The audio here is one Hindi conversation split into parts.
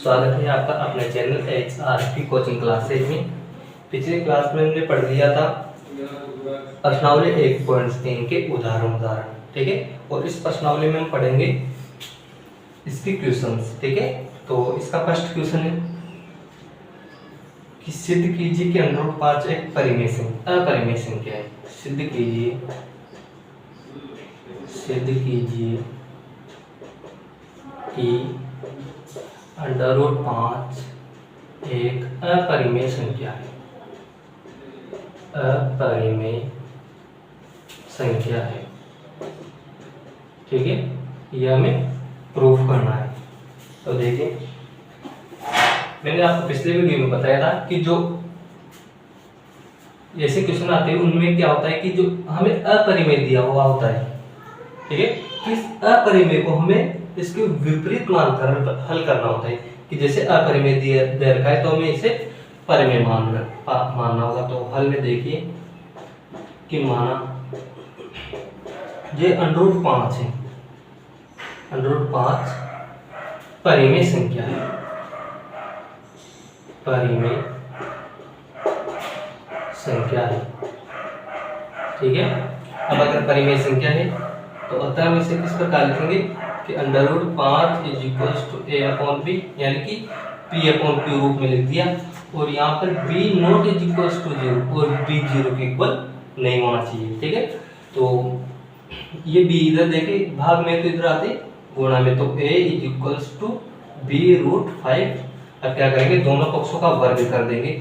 स्वागत है आपका अपने चैनल HRT कोचिंग क्लासेज में। पिछले क्लास में हमने पढ़ लिया था प्रश्नावली 1.3 के उदाहरण, ठीक है। और इस प्रश्नावली में हम पढ़ेंगे इसके क्वेश्चंस, ठीक है। तो इसका फर्स्ट क्वेश्चन है कि सिद्ध कीजिए कि √5 एक परिमेय संख्या। अपरिमेय संख्या है। सिद्ध कीजिए कि √5 एक अपरिमेय संख्या है। अपरिमेय संख्या है, ठीक है। यह हमें प्रूफ करना है। तो देखिए, मैंने आपको पिछले वीडियो में बताया था कि जो ऐसे क्वेश्चन आते हैं उनमें क्या होता है कि जो हमें अपरिमेय दिया हुआ होता है, ठीक है। तो इस अपरिमेय को हमें इसके विपरीत मानकर हल करना होता है कि जैसे अपरिमेय दे रखा है तो हमें इसे परिमेय मानना होगा। तो हल में देखिए कि माना ये √5 है। √5 परिमेय संख्या है। परिमेय संख्या है, ठीक है। अब अगर परिमेय संख्या है तो अतः हम इसे किस प्रकार लिखेंगे कि √5 = a/b, यानी कि p/q रूप में लिख दिया। और यहाँ पर b ≠ 0 और b 0 के इक्वल नहीं होना चाहिए, ठीक है। तो ये b इधर देखे भाग में तो इधर आते गुणा में, तो a = b√5। अब क्या करेंगे, दोनों पक्षों का वर्ग कर देंगे।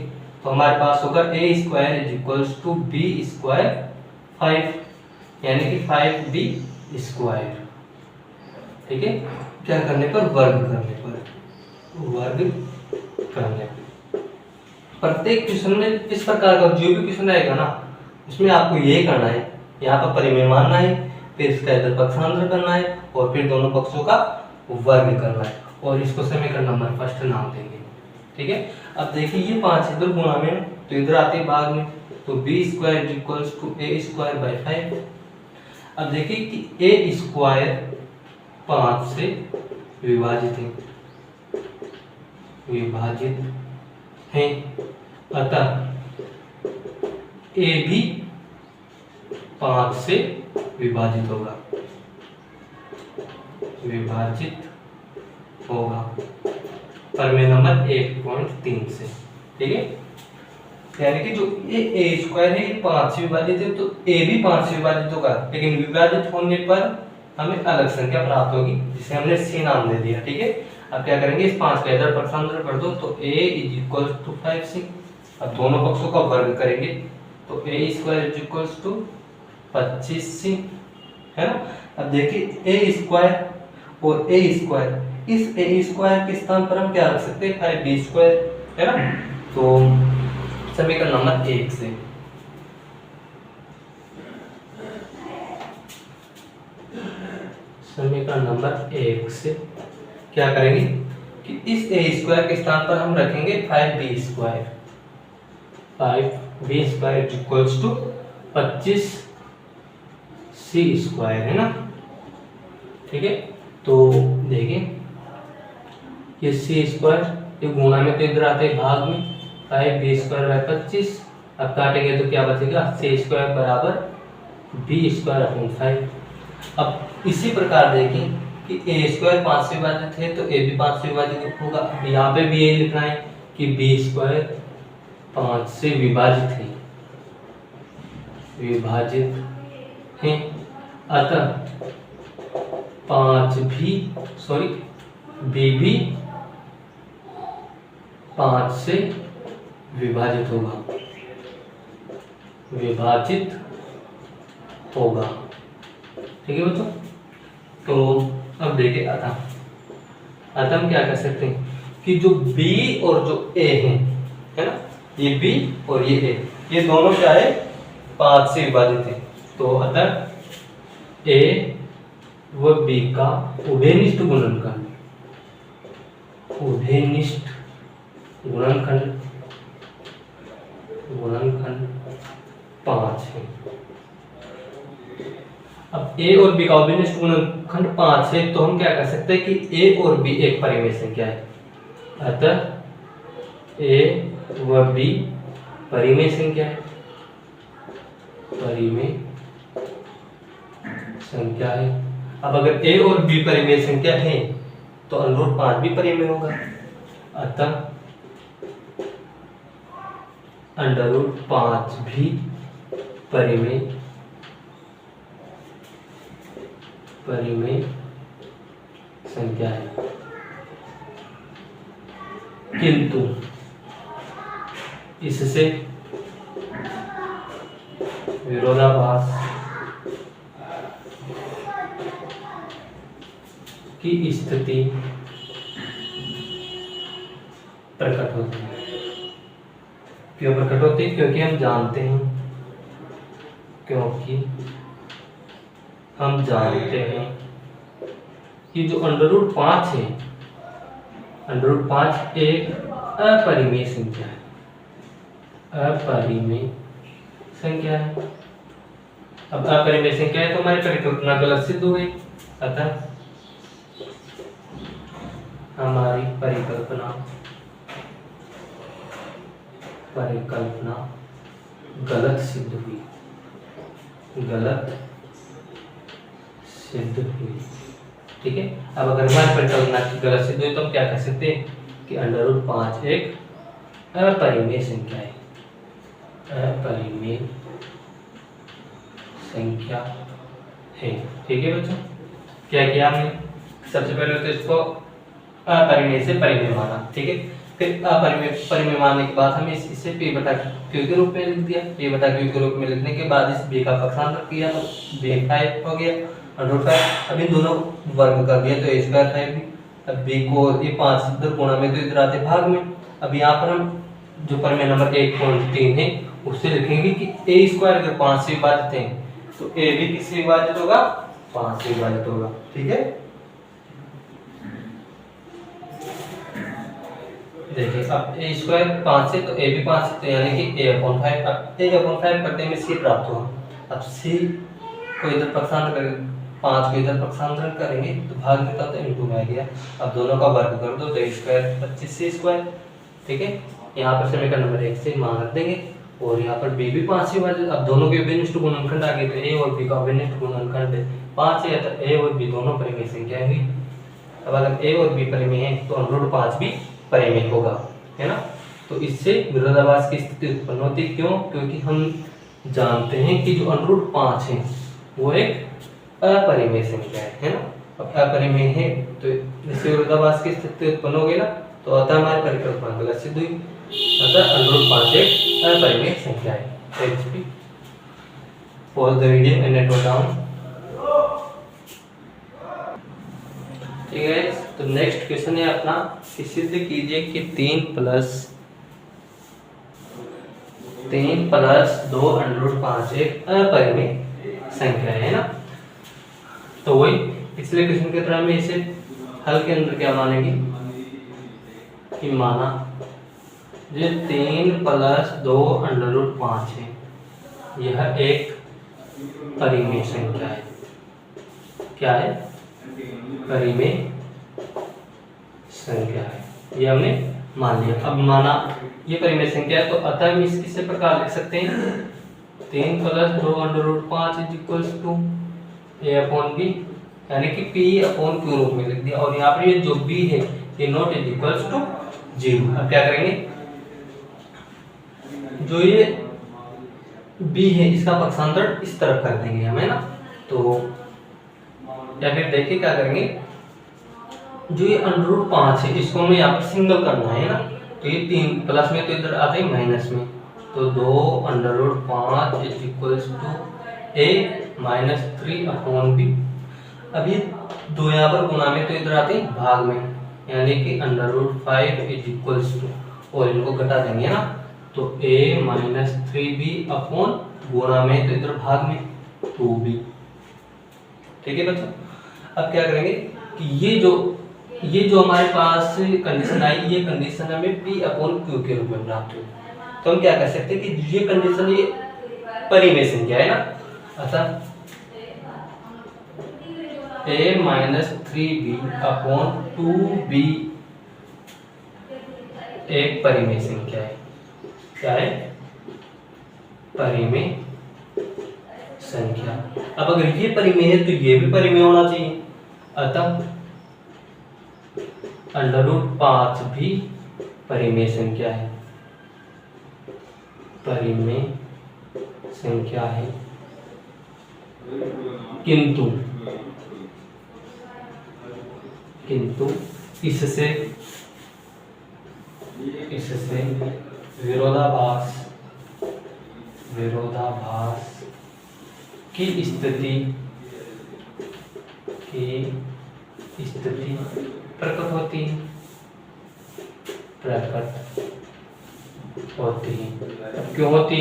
तो हमारे पास होगा a² = b²5, यानी कि 5b², ठीक है। क्या करने पर, वर्ग करने पर। प्रत्येक क्वेश्चन में इस प्रकार का जो भी क्वेश्चन आएगा ना, उसमें आपको यही करना है। यहाँ पर परिमेय मानना है, फिर इसका इधर पक्षांतर करना है और फिर दोनों पक्षों का वर्ग करना है। और इसको समीकरण नंबर फर्स्ट नाम देंगे, ठीक है। अब देखिए ये 5 इधर गुणा में तो इधर आते हैं भाग में, तो b² = a²/5। अब देखिए कि a² 5 से विभाजित है, अतः a भी 5 से विभाजित होगा परिमेय नंबर 1.3 से, ठीक है। यानी कि जो ये a² है ये 5 से विभाजित है, तो a भी 5 से विभाजित होगा, लेकिन विभाजित होने पर हमें अलग संख्या प्राप्त होगी जिसे हमने c नाम दे दिया, ठीक है। अब क्या करेंगे, इस 5 का इधर पक्षांतर कर दो, तो a = 5c। अब दोनों पक्षों का वर्ग करेंगे, तो a² = 25c, है ना। अब देखिए a² और a², इस a² के स्थान पर हम क्या रख सकते हैं, 5b², है ना। तो समीकरण नंबर 1 से क्या करेंगे कि इस a² के स्थान पर हम रखेंगे 5b²। 5b² = 25c², है ना, ठीक है। तो देखिए ये c² ये गुणा में तो इधर आते भाग में, 5b²/25। अब काटेंगे तो क्या बचेगा, c² = b²/5। अब इसी प्रकार देखें कि a² 5 से विभाजित है तो a भी 5 से विभाजित होगा। यहाँ पे भी यही लिखना है कि b² 5 से विभाजित है, अतः b भी 5 से विभाजित होगा, ठीक है बच्चों। तो अब देखिए अतः हम क्या कर सकते हैं कि जो b और जो a है ना, ये b और ये a, ये दोनों क्या है, 5 से विभाजित है। तो अतः a व b का उभयनिष्ठ गुणनखंड 5 है। अब a और b का उभयनिष्ठ गुणनखंड 5 है, तो हम क्या कर सकते हैं कि a और b एक परिमेय संख्या है, अतः ए व बी परिमेय संख्या है, परिमेय संख्या है। अब अगर ए और बी परिमेय संख्या है तो अंडर 5 भी परिमेय होगा। अतः अंडर 5 भी परिमेय संख्या है। किंतु इससे विरोधाभास की स्थिति प्रकट होती है। क्यों प्रकट होती है? क्योंकि हम जानते हैं कि जो अंडर रूट 5 है, अंडर रूट 5 एक अपरिमेय संख्या है, अपरिमेय संख्या है। अब अपरिमेय संख्या है तो हमारी परिकल्पना गलत सिद्ध हो गई। अतः हमारी परिकल्पना गलत सिद्ध हुई, ठीक है। अब अगर हमारी परिकल्पना गलत सिद्ध हुई तो हम क्या कर सकते हैं कि अंडर रूट 5 एक अपरिमेय संख्या है, अपरिमेय संख्या है। ठीक है बच्चों, क्या किया हमने? सबसे पहले तो इसको अपरिमेय से परिमेय माना, ठीक है। फिर परिमेय मानने के बाद हमें इसे p बटा q के रूप में लिख दिया। p बटा q के रूप में लिखने के बाद इस b का पक्षांतर किया तो b 5 हो गया, अंडर 5। अब इन दोनों वर्ग कर दिया तो a स्क्वायर 5 भी। अब b को ये 5 इधर गुणा में तो इधर आते भाग में। अब यहाँ पर हम जो परिमेय नंबर 1.3 है उससे लिखेंगे कि a स्क्वायर अगर 5 से विभाजित है तो a भी किससे विभाजित होगा? 5 से विभाजित होगा, ठीक है। देखिए अब a स्क्वायर 5 से तो a भी 5 से, तो यानी कि a/5। अब a/5 करते हैं c प्राप्त होगा। अब c को इधर पक्षांतर करेंगे, 5 को इधर पक्षांतर करेंगे तो भाग में था तो इनटू में आ गया। अब दोनों का वर्ग कर दो तो स्क्वायर 25c स्क्वायर, ठीक है। यहाँ पर समीकरण नंबर 1 से मान रख देंगे और यहाँ पर b भी 5 से विभाजित। अब दोनों के विनिष्ट गुणनखंड आ गए तो a और b का विनिष्ट गुणनखंड 5 है, तो a और b दोनों परिमेय संख्या हुई। अब अगर a और b परिमेय है तो अंडर रूट 5 भी परिमेय होगा, है ना। तो इससे विरोधाभास की स्थिति उत्पन्न होती है। क्यों? क्योंकि हम जानते हैं कि जो अंडर रूट 5 है वो एक अपरिमेय संख्या है ना। अब अपरिमेय है तो इससे विरोधाभास की स्थिति उत्पन्न हो गई ना, तो अतः हमारी परिकल्पना गलत सिद्ध हुई। अतः अंडर रूट 5 एक अपरिमेय संख्या है। HP pause the video and note down। ठीक है, तो नेक्स्ट क्वेश्चन है अपना कि सिद्ध कीजिए कि 3 प्लस 2 अंडर रूट 5 एक अपरिमेय संख्या है ना। तो वही पिछले क्वेश्चन की तरह में इसे हल के अंदर क्या मानेंगे कि माना जो 3 प्लस 2 अंडर रूट 5 है यह एक परिमेय संख्या है। क्या है? परिमेय संख्या है, ये हमने मान लिया। अब माना ये परिमेय संख्या है तो अतः हम इस किस प्रकार लिख सकते हैं 3 plus 2 under root 5 is equals to a/b, यानी कि p/q रूप में लिख दिया। और यहाँ पर ये जो b है ये नॉट इज इक्वल्स टू 0। अब क्या करेंगे, जो ये b है इसका पक्षांतर इस तरफ कर देंगे हम, है ना। तो या फिर देखिए क्या करेंगे, जो ये अंडर रूट 5 है इसको हमें यहाँ पर सिंगल करना है ना। तो ये 3 प्लस में तो इधर आते हैं माइनस में, तो 2 under root 5 is equals to a minus 3/b। अब ये 2 यहाँ पर गुणा में तो इधर आते हैं भाग में, यानी कि under root 5 is equals to, और इनको घटा देंगे ना, तो a माइनस 3b अपॉन गुणा में तो इधर भाग में 2b। ठीक है बच्चों, अब क्या करेंगे कि ये जो हमारे पास कंडीशन आई, ये कंडीशन हमें p/q के रूप में प्राप्त हुई। तो हम क्या कर सकते हैं कि ये कंडीशन ये परिमेय संख्या है ना, अतः a minus 3b upon 2b एक परिमेय संख्या है। क्या है? परिमेय संख्या। अब अगर ये परिमेय है तो ये भी परिमेय होना चाहिए, अतः √5 भी परिमेय संख्या है, परिमेय संख्या है। किंतु इससे विरोधाभास की स्थिति प्रकट होती है। क्यों होती?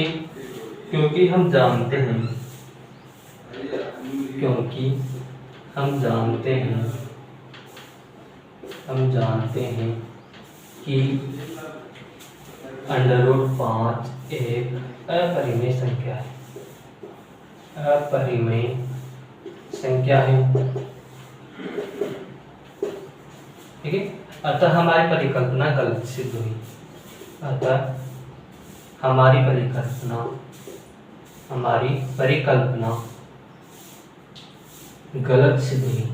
क्योंकि हम जानते हैं कि √5 एक अपरिमेय संख्या है, ठीक है। अतः हमारी परिकल्पना गलत सिद्ध हुई। हमारी परिकल्पना गलत सिद्ध हुई।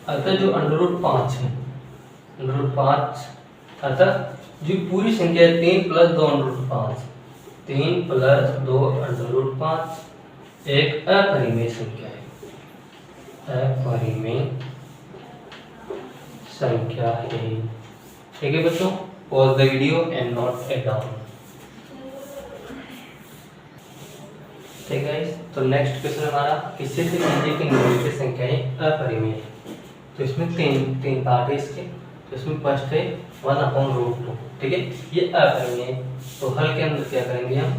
अतः जो √5 है, अतः जो पूरी संख्या है 3 + 2 √5, 3 + 2 √5 एक अपरिमेय संख्या है, ठीक है बच्चों। Pause the video and note it down. ठीक है, तो नेक्स्ट क्वेश्चन हमारा किससे से कीजिए कि निम्नलिखित संख्याएं अपरिमेय है। तो इसमें तीन पार्ट है इसके। तो इसमें फर्स्ट है 1/√2, ठीक है, ये अपरिमेय है। तो हल के अंदर क्या करेंगे हम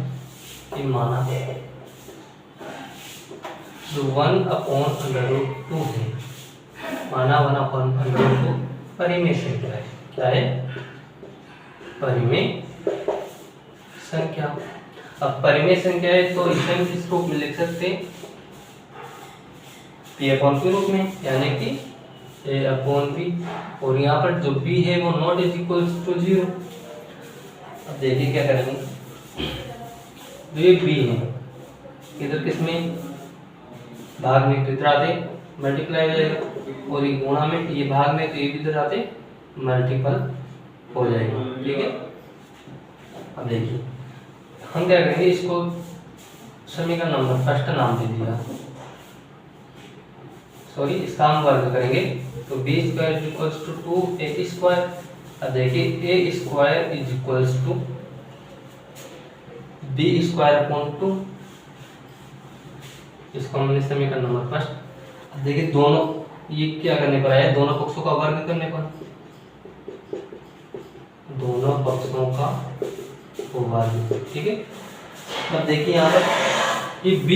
कि माना जो 1/√2 है, माना 1/√2 परिमेय संख्या है। क्या है? परिमेय संख्या। अब परिमेय संख्या है तो इसे हम किस रूप में लिख सकते हैं? P/P रूप में, यानी कि A/B। और यहाँ पर जो B है वो ≠ 0। अब देखिए क्या करेंगे। जो ये B है इधर किसमें भाग में, तो इधर आते मल्टीप्लाई हो जाएगा, और ये गुणा में, ये भाग में, तो ये भी इधर आते मल्टीपल हो जाएगा, ठीक है। अब देखिए हम क्या करेंगे, इसको समीकरण नंबर फर्स्ट नाम दे दिया, सॉरी इसका हम वर्ग करेंगे। तो b² = 2a²। अब देखिए a² = b²/2, इसको हमने समीकरण नंबर फर्स्ट। अब देखिए दोनों ये क्या करने पर आया, दोनों पक्षों का वर्ग करने पर, दोनों पक्षों का वर्ग, ठीक है। अब देखिए यहाँ पर ये b²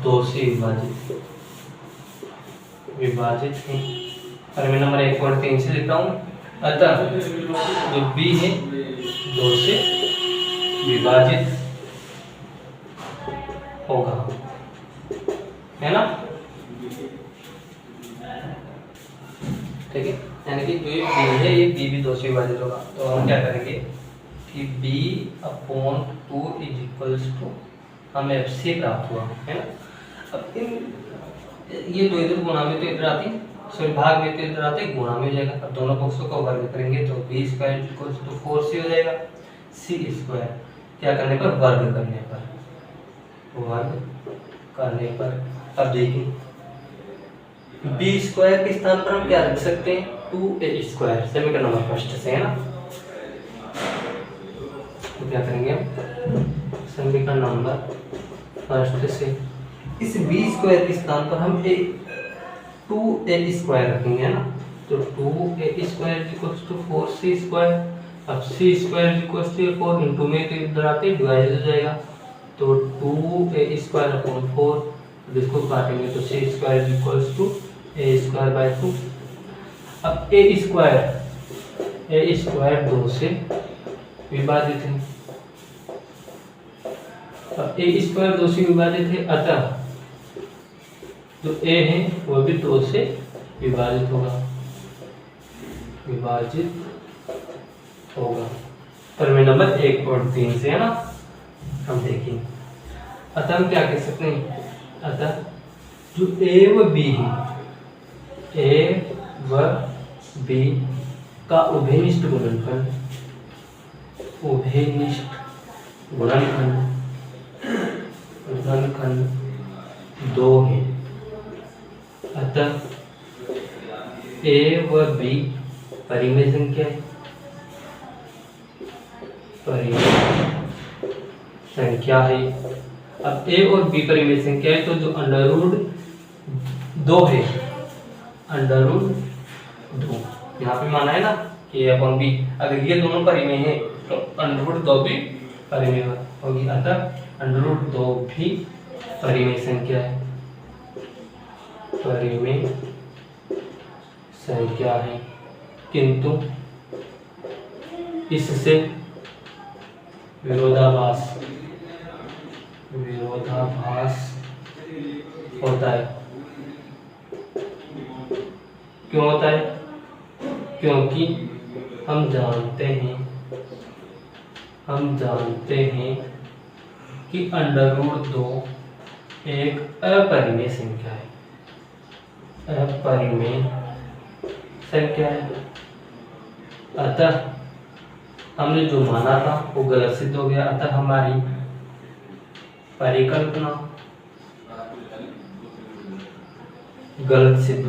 2 से विभाजित है। परिमेय नंबर 1 और 3 से लिख रहा हूँ। अतः जो b है 2 से विभाजित होगा, है ना, ठीक है। यानी कि जो ये b है ये b भी 2 से विभाजित होगा। तो हम क्या करेंगे कि b/2 = हमें FC प्राप्त हुआ, है ना। अब ये तो इधर गुणा में, तो इधर आती, सॉरी भाग में, तो इधर आते गुणा में हो जाएगा। अब दोनों पक्षों का वर्ग करेंगे तो b² = 4c हो जाएगा। c² क्या करने पर, वर्ग करने पर। अब देखिए b² के स्थान पर हम क्या रख सकते हैं, 2a², समीकरण नंबर फर्स्ट से, है ना। तो क्या करेंगे हम समीकरण नंबर फर्स्ट से इस b² के स्थान पर हम 2a² रखेंगे, है ना। तो 2a² = 4c²। अब c² = 4 इंटू में, तो इधर आते डिवाइड हो जाएगा। तो 2a²/4, जिसको काटेंगे तो c² = a²/2। अब a² 2 से विभाजित है। अब a² 2 से विभाजित है, अतः जो a है वो भी 2 से विभाजित होगा, प्रमेय नंबर 1 और 3 से, है ना। हम देखेंगे, अतः हम क्या कह सकते हैं, अतः जो a व b है, a व b का उभयनिष्ठ गुणनखंड 2 है। अतः a व b परिमेय संख्या है, अब a और b परिमेय संख्या है, तो जो √2 है, √2 यहाँ पे माना है ना कि a अपॉन b, अगर ये दोनों परिमेय है तो √2 भी परिमेय होगी। अतः √2 भी परिमेय संख्या है, किंतु इससे विरोधाभास होता है। क्यों होता है? क्योंकि हम जानते हैं कि √2 एक अपरिमेय संख्या है। अतः हमने जो माना था वो गलत सिद्ध हो गया। अतः हमारी परिकल्पना गलत सिद्ध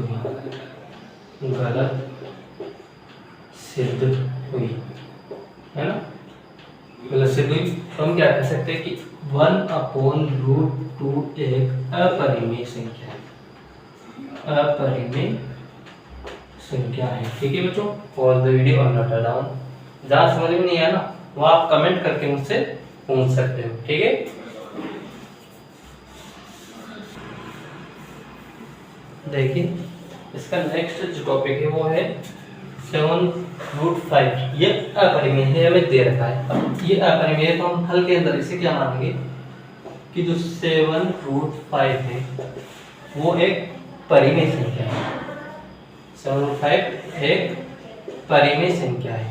हुई, है ना, गलत सिद्ध हुई। तो हम क्या कह सकते हैं कि 1/√2 एक अपरिमेय संख्या है। ठीक है बच्चों, पॉज द वीडियो और नोट डाउन। जहाँ समझ में नहीं आया ना वो आप कमेंट करके मुझसे पूछ सकते हो। ठीक है, देखिए इसका नेक्स्ट जो टॉपिक है वो है 7√5। ये अपरिमेय है, हमें दे रखा है। अब ये अपरिमेय है तो हम हल के अंदर इसे क्या मानेंगे कि जो 7√5 है वो एक परिमेय संख्या है। 7/5 एक परिमेय संख्या है,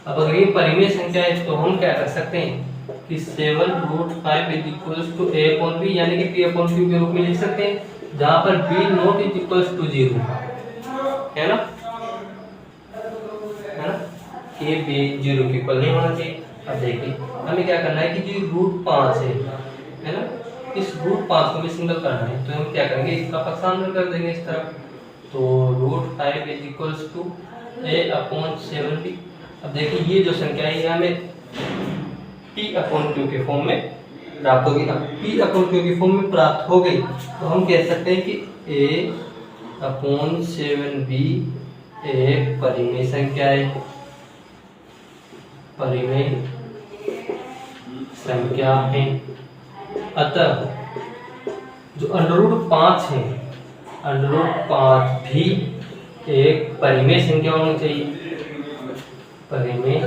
अब अगर ये परिमेय संख्या है तो हम क्या कर सकते हैं कि 7√5 = a/b, यानी कि p/q के रूप में लिख सकते हैं, जहां पर b ≠ 0 है ना, ये b 0 के इक्वल नहीं होना चाहिए। अब देखिए हमें क्या करना है कि जो √5 है ना, इस √5 को भी सिंगल करना है, तो हम क्या करेंगे, इसका पक्षांतर कर देंगे इस तरफ। तो √5 = a/7b। अब देखिए ये जो संख्या है हमें p/q के फॉर्म में प्राप्त होगी। अब p/q के फॉर्म में प्राप्त हो गई तो हम कह सकते हैं कि a/7b एक परिमेय संख्या है, अतः जो √5 है, √5 भी एक परिमेय संख्या होनी चाहिए, परिमेय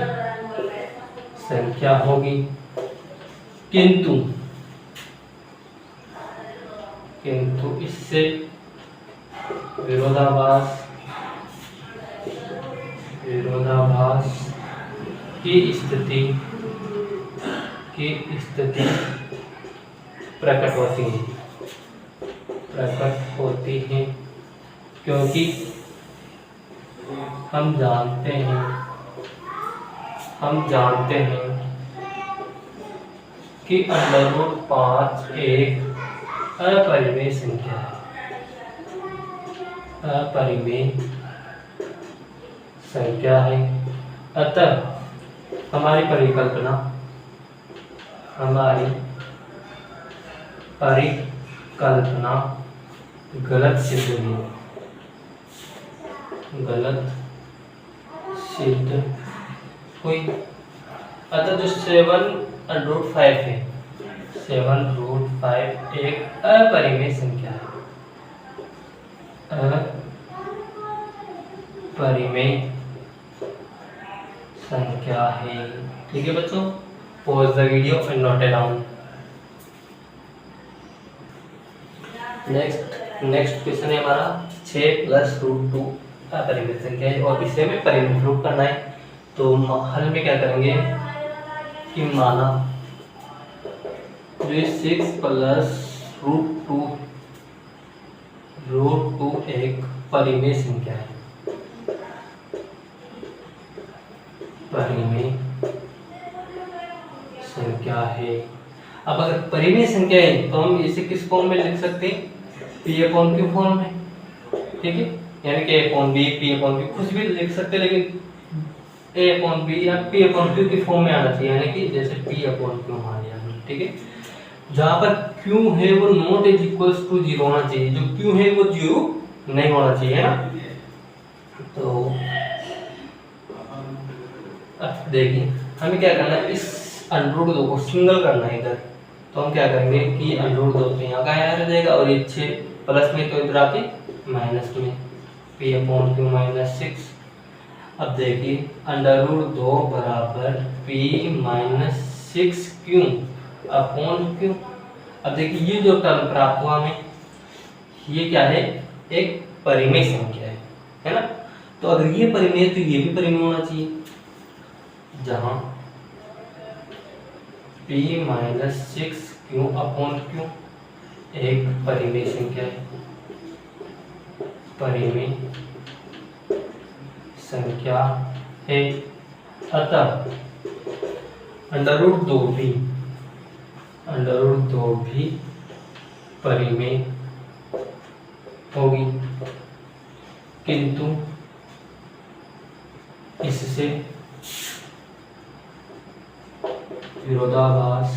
संख्या होगी। किंतु इससे विरोधाभास की स्थिति प्रकट होती है, क्योंकि हम जानते हैं कि √5 एक अपरिमेय संख्या है, अतः हमारी परिकल्पना गलत सिद्ध हुई। अतः जो 7√5 है, 7√5 एक अपरिमेय संख्या है, ठीक है बच्चों। Pause the video and note it down. Next question है हमारा 6 + √2 अपरिमेय संख्या है और इसे हमें परिमेय प्रूफ करना है। तो हल में क्या करेंगे कि माना जो 6 + √2 एक परिमेय संख्या है, परिमेय संख्या है। अब अगर परिमेय संख्या है तो हम इसे किस फॉर्म में लिख सकते हैं, P/Q फॉर्म में, ठीक है, यानी कि A/B P/Q कुछ भी लिख सकते हैं, लेकिन A/B या P/Q की फॉर्म में आना चाहिए, यानी कि जैसे P/Q मान लिया, ठीक है। जहाँ पर Q है वो नॉट इज इक्वल्स टू 0 होना चाहिए, जो Q है वो 0 नहीं होना चाहिए, है ना। तो अब देखिए हमें क्या करना है, इस √2 को सिंगल करना है इधर। तो हम क्या करेंगे कि √2 तो यहाँ का यहाँ रह जाएगा और ये 6 प्लस में तो इधर आती माइनस में, P/Q -6। अब देखिए √2 बराबर P - 6Q अपॉन Q। अब देखिए ये जो टर्म प्राप्त हुआ हमें, ये क्या है, एक परिमेय संख्या है ना। तो अगर ये परिमेय तो ये भी परिमेय होना चाहिए, जहां P - 6Q अपॉन Q एक परिमेय संख्या है, परिमेय संख्या है। अतः √2 भी परिमेय होगी, किंतु इससे विरोधाभास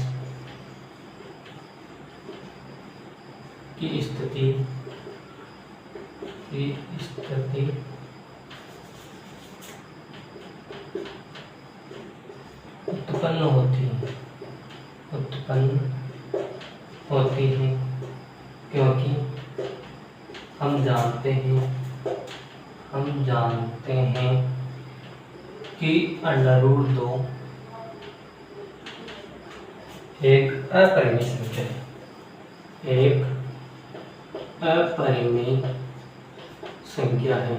की स्थिति उत्पन्न होती है, क्योंकि हम जानते हैं कि √2 एक अपरिमेय संख्या है, एक अपरिमेय संख्या है।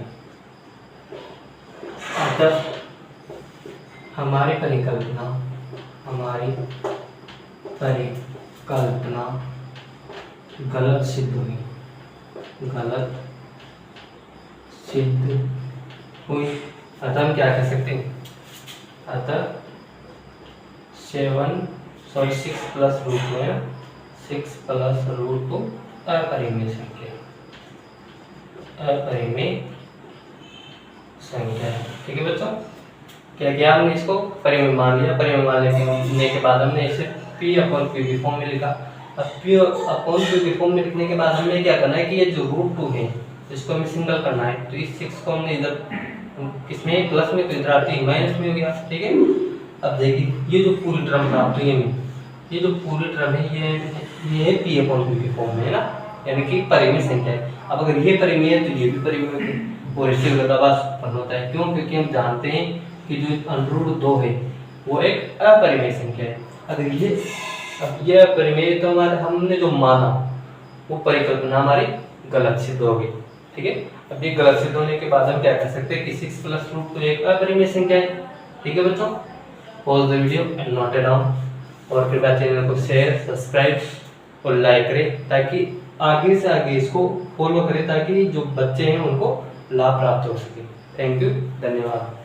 अतः हमारी परिकल्पना गलत सिद्ध हुई। अतः हम क्या कह सकते हैं, अतः 6 + √2 है, 6 + √2 अपरिमेय संख्या है, ठीक है बच्चों। क्या किया हमने, इसको परिमेय मान लिया, परिमेय मान लेने के बाद हमने इसे P/Q की फॉर्म में लिखा। अब P/Q की फॉर्म में लिखने के बाद हमें क्या करना है कि ये जो √2 है इसको हमें सिंगल करना है। तो इस 6 को हमने इधर किसमें प्लस में, तो इधर आती माइनस में हो गया, ठीक है। अब देखिए ये जो पूरी टर्म प्राप्त हुई हमें, ये जो पूरी टर्म है ये P/Q की फॉर्म में है ना, यानी कि परिमेय संख्या है। अब अगर ये परिमेय है तो ये भी परिमेय होगी और इससे विरोधाभास उत्पन्न होता है। क्यों? क्योंकि हम जानते हैं कि जो √2 है वो एक अपरिमेय संख्या है। अगर ये अपरिमेय तो हमारे हमने जो माना वो परिकल्पना हमारी गलत सिद्ध हो गई, ठीक है। अब ये गलत सिद्ध होने के बाद हम क्या कर सकते हैं कि 6 + √2 एक अपरिमेय संख्या है, ठीक है बच्चों। Pause the video and note it down और कृपया चैनल को शेयर, सब्सक्राइब और लाइक करें, ताकि आगे से आगे इसको फॉलो करें, ताकि जो बच्चे हैं उनको लाभ प्राप्त हो सके। थैंक यू, धन्यवाद।